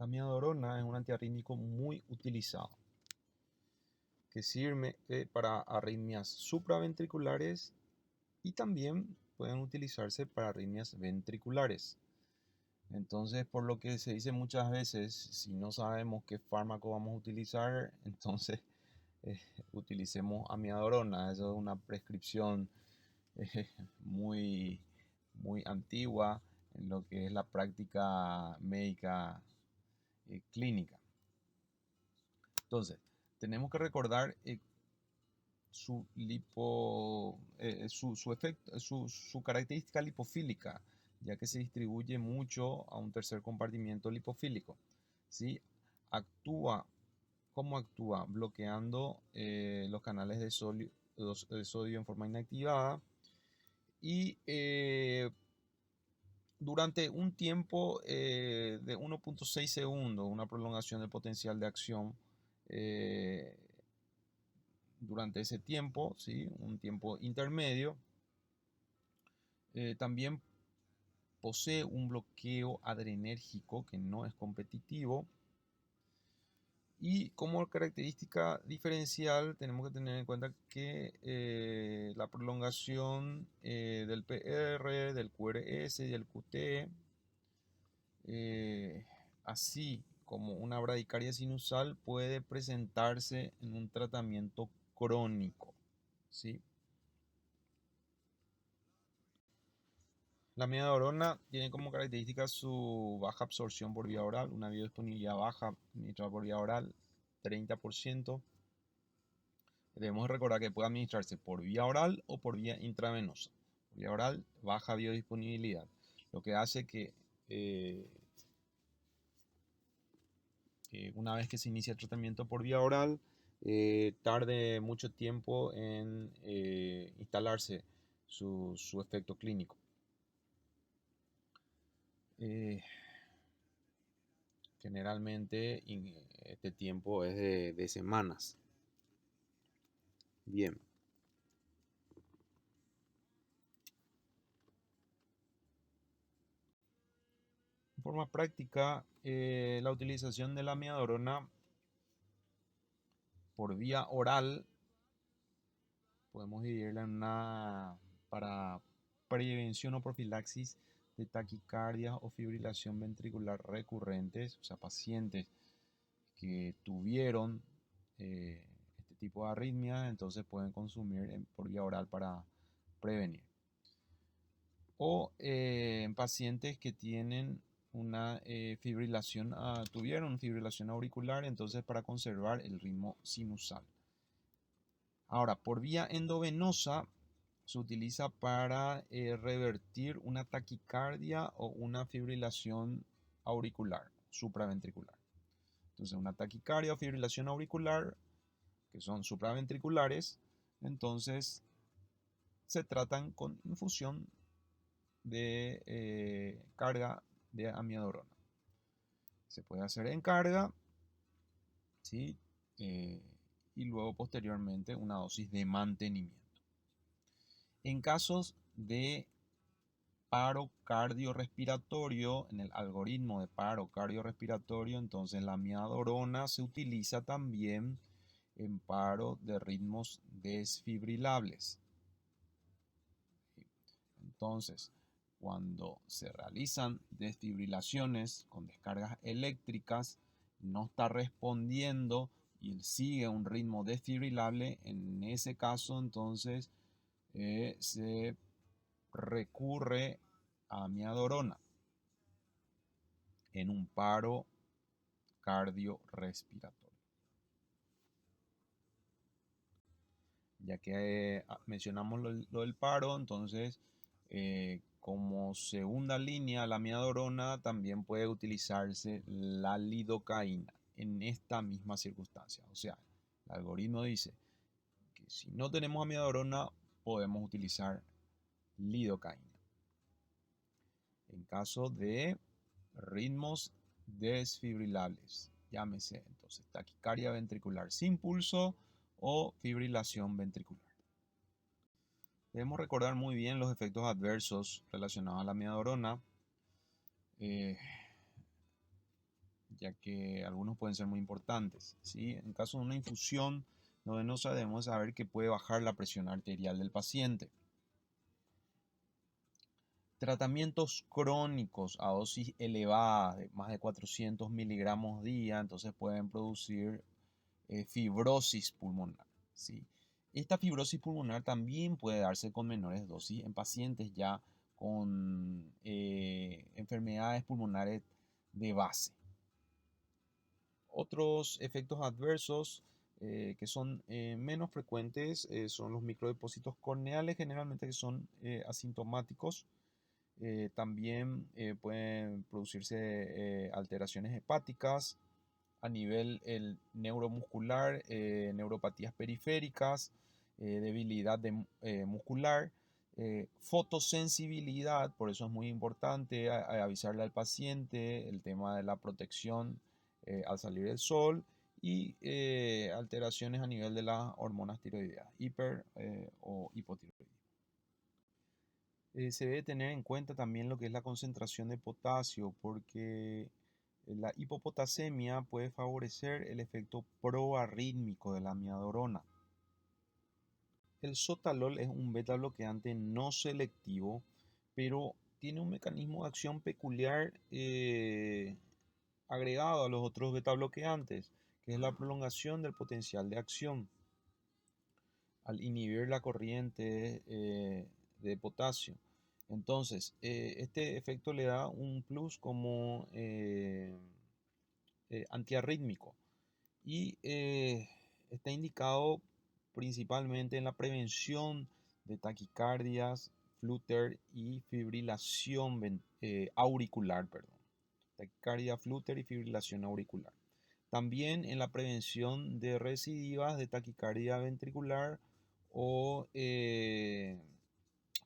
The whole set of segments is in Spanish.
La amiodarona es un antiarrítmico muy utilizado que sirve para arritmias supraventriculares y también pueden utilizarse para arritmias ventriculares. Entonces, por lo que se dice muchas veces, si no sabemos qué fármaco vamos a utilizar, entonces utilicemos amiodarona. Eso es una prescripción eh, muy, muy antigua en lo que es la práctica médica clínica. Entonces, tenemos que recordar su característica lipofílica, ya que se distribuye mucho a un tercer compartimiento lipofílico. ¿Sí? Actúa, ¿cómo actúa? Bloqueando los canales de sodio en forma inactivada y durante un tiempo de 1.6 segundos, una prolongación del potencial de acción eh, durante ese tiempo, ¿sí? Un tiempo intermedio. También posee un bloqueo adrenérgico que no es competitivo. Y como característica diferencial tenemos que tener en cuenta que la prolongación del PR, del QRS y del QT, así como una bradicardia sinusal, puede presentarse en un tratamiento crónico, ¿sí? La amiodarona tiene como característica su baja absorción por vía oral, una biodisponibilidad baja administrada por vía oral, 30%. Debemos recordar que puede administrarse por vía oral o por vía intravenosa. Por vía oral, baja biodisponibilidad, lo que hace que una vez que se inicia el tratamiento por vía oral, tarde mucho tiempo en instalarse su efecto clínico. Generalmente este tiempo es de semanas. Bien. En forma práctica, la utilización de la amiodarona por vía oral podemos dividirla en una para prevención o profilaxis de taquicardia o fibrilación ventricular recurrentes, o sea, pacientes que tuvieron este tipo de arritmia, entonces pueden consumir por vía oral para prevenir. O en pacientes que tienen una tuvieron fibrilación auricular, entonces para conservar el ritmo sinusal. Ahora, por vía endovenosa se utiliza para revertir una taquicardia o una fibrilación auricular, supraventricular. Entonces, una taquicardia o fibrilación auricular, que son supraventriculares, entonces se tratan con infusión de carga de amiodarona. Se puede hacer en carga, ¿sí? Y luego posteriormente una dosis de mantenimiento. En casos de paro cardiorrespiratorio, en el algoritmo de paro cardiorrespiratorio, entonces la amiodarona se utiliza también en paro de ritmos desfibrilables. Entonces, cuando se realizan desfibrilaciones con descargas eléctricas, no está respondiendo y sigue un ritmo desfibrilable, en ese caso entonces se recurre a amiodarona en un paro cardiorrespiratorio. Ya que mencionamos lo del paro, entonces como segunda línea la amiodarona también puede utilizarse la lidocaína en esta misma circunstancia. O sea, el algoritmo dice que si no tenemos amiodarona podemos utilizar lidocaína. En caso de ritmos desfibrilables, llámese entonces taquicardia ventricular sin pulso o fibrilación ventricular. Debemos recordar muy bien los efectos adversos relacionados a la amiodarona, ya que algunos pueden ser muy importantes, ¿sí? En caso de una infusión no venosa debemos saber que puede bajar la presión arterial del paciente. Tratamientos crónicos a dosis elevadas, de más de 400 miligramos día, entonces pueden producir fibrosis pulmonar, ¿sí? Esta fibrosis pulmonar también puede darse con menores dosis en pacientes ya con enfermedades pulmonares de base. Otros efectos adversos que son menos frecuentes son los microdepósitos corneales, generalmente que son asintomáticos. También pueden producirse alteraciones hepáticas a nivel neuromuscular, neuropatías periféricas, debilidad muscular, fotosensibilidad, por eso es muy importante avisarle al paciente el tema de la protección al salir del sol y alteraciones a nivel de las hormonas tiroideas, o hipotiroidismo. Se debe tener en cuenta también lo que es la concentración de potasio, porque la hipopotasemia puede favorecer el efecto proarrítmico de la amiodarona. El sotalol es un beta bloqueante no selectivo, pero tiene un mecanismo de acción peculiar agregado a los otros beta bloqueantes, que es la prolongación del potencial de acción. Al inhibir la corriente de potasio. Entonces, este efecto le da un plus como antiarrítmico y está indicado principalmente en la prevención de taquicardias, flutter y fibrilación auricular, perdón. Taquicardia, flutter y fibrilación auricular. También en la prevención de recidivas de taquicardia ventricular o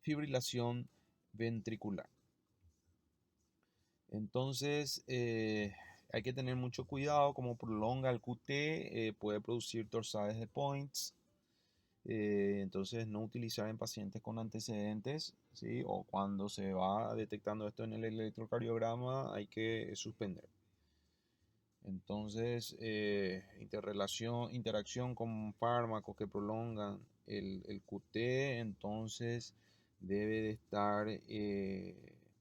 fibrilación ventricular. Entonces, hay que tener mucho cuidado, como prolonga el QT, puede producir torsades de Points. Entonces, no utilizar en pacientes con antecedentes, ¿sí? O cuando se va detectando esto en el electrocardiograma, hay que suspender. Entonces, interacción con fármacos que prolongan el QT, entonces debe de estar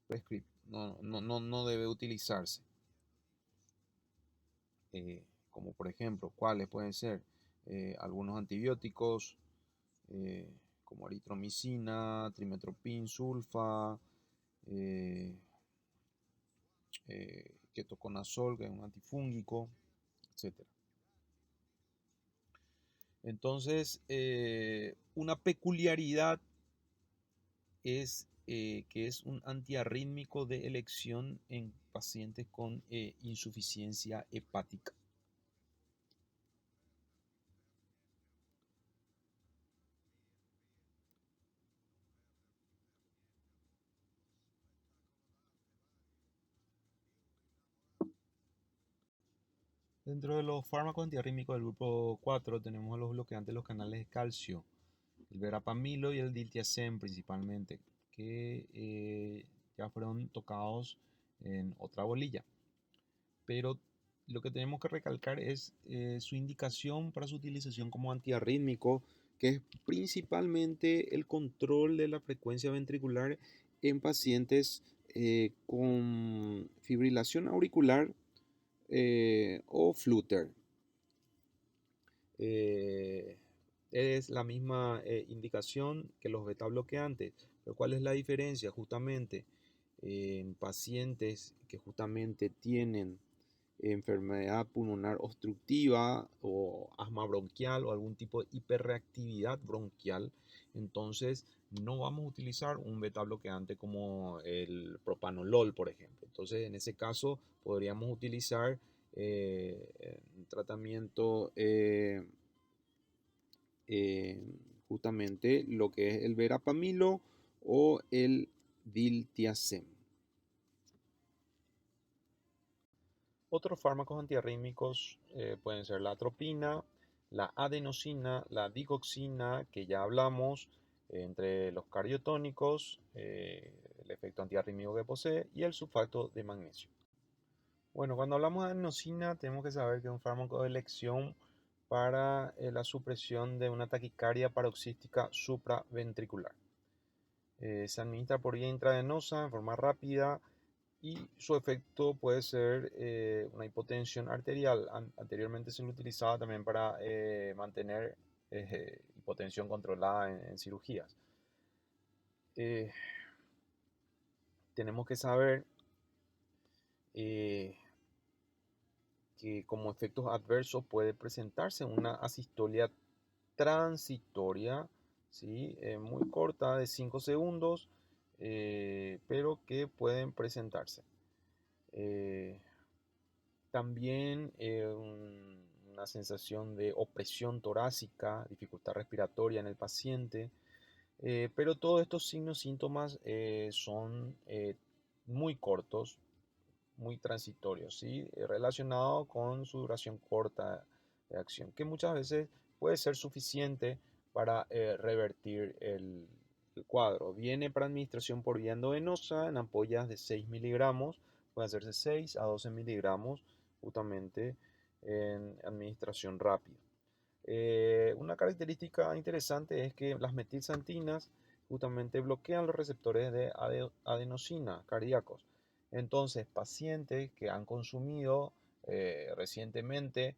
prescrito, no debe utilizarse. Como por ejemplo, ¿cuáles pueden ser? Algunos antibióticos, como eritromicina, trimetoprim sulfa, ketoconazol, que es un antifúngico, etc. Entonces, una peculiaridad es que es un antiarrítmico de elección en pacientes con insuficiencia hepática. Dentro de los fármacos antiarrítmicos del grupo 4 tenemos a los bloqueantes de los canales de calcio, el verapamilo y el diltiazem principalmente, que ya fueron tocados en otra bolilla. Pero lo que tenemos que recalcar es su indicación para su utilización como antiarrítmico, que es principalmente el control de la frecuencia ventricular en pacientes con fibrilación auricular o flutter. Es la misma indicación que los beta bloqueantes, pero ¿cuál es la diferencia? Justamente en pacientes que justamente tienen enfermedad pulmonar obstructiva o asma bronquial o algún tipo de hiperreactividad bronquial, entonces no vamos a utilizar un beta bloqueante como el propanolol, por ejemplo. Entonces, en ese caso, podríamos utilizar un tratamiento justamente lo que es el verapamilo o el diltiazem. Otros fármacos antiarrítmicos pueden ser la atropina, la adenosina, la digoxina, que ya hablamos, entre los cardiotónicos, el efecto antiarrítmico que posee, y el sulfato de magnesio. Bueno, cuando hablamos de adenosina, tenemos que saber que es un fármaco de elección para la supresión de una taquicardia paroxística supraventricular. Se administra por vía intravenosa en forma rápida y su efecto puede ser una hipotensión arterial. Anteriormente se lo utilizaba también para mantener hipotensión controlada en cirugías. Eh, Tenemos que saber eh, que como efectos adversos puede presentarse una asistolia transitoria, ¿sí? Muy corta, de 5 segundos, pero que pueden presentarse. Eh, También una sensación de opresión torácica, dificultad respiratoria en el paciente, pero todos estos signos, síntomas son muy cortos, muy transitorios, ¿sí? Relacionado con su duración corta de acción, que muchas veces puede ser suficiente para revertir el cuadro. Viene para administración por vía endovenosa en ampollas de 6 miligramos, puede hacerse 6 a 12 miligramos justamente en administración rápida. Una característica interesante es que las metilxantinas justamente bloquean los receptores de adenosina cardíacos. Entonces, pacientes que han consumido recientemente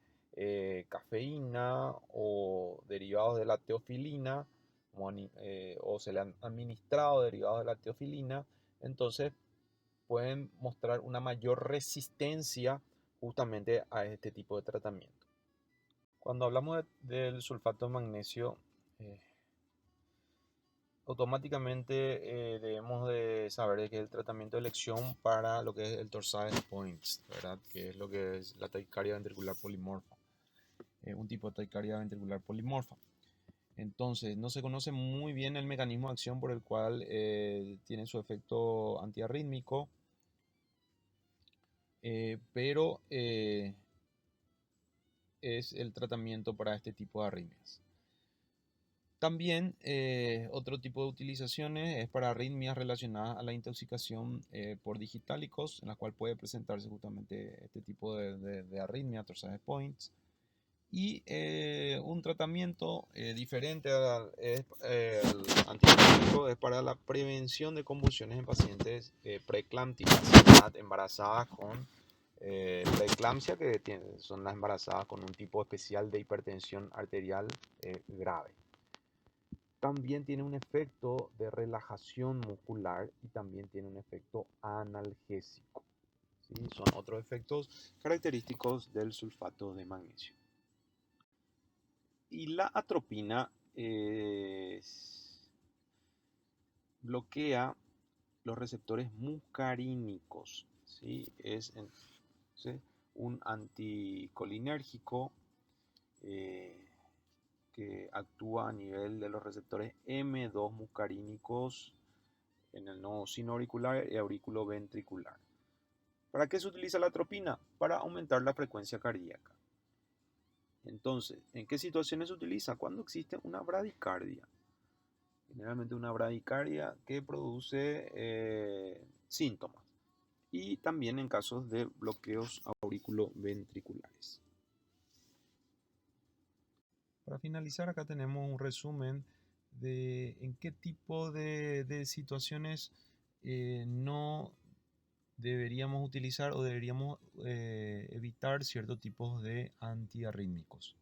cafeína o derivados de la teofilina o se le han administrado derivados de la teofilina, entonces pueden mostrar una mayor resistencia justamente a este tipo de tratamiento. Cuando hablamos del sulfato de magnesio, eh, automáticamente debemos de saber que es el tratamiento de elección para lo que es el Torsades Points, ¿verdad? Que es lo que es la taquicardia ventricular polimorfa, un tipo de taquicardia ventricular polimorfa. Entonces, no se conoce muy bien el mecanismo de acción por el cual tiene su efecto antiarrítmico, pero es el tratamiento para este tipo de arritmias. También otro tipo de utilizaciones es para arritmias relacionadas a la intoxicación por digitálicos, en la cual puede presentarse justamente este tipo de arritmia, Torsades Points. Y un tratamiento diferente al antihistamínico es para la prevención de convulsiones en pacientes preeclámpticas, embarazadas con preeclampsia, que son las embarazadas con un tipo especial de hipertensión arterial grave. También tiene un efecto de relajación muscular y también tiene un efecto analgésico, ¿sí? Son otros efectos característicos del sulfato de magnesio. Y la atropina bloquea los receptores muscarínicos, ¿sí? ¿Sí? Un anticolinérgico que actúa a nivel de los receptores M2 muscarínicos en el nodo sinoauricular y auriculoventricular. ¿Para qué se utiliza la atropina? Para aumentar la frecuencia cardíaca. Entonces, ¿en qué situaciones se utiliza? Cuando existe una bradicardia. Generalmente una bradicardia que produce síntomas. Y también en casos de bloqueos auriculoventriculares. Para finalizar, acá tenemos un resumen de en qué tipo de situaciones no deberíamos utilizar o deberíamos evitar ciertos tipos de antiarrítmicos.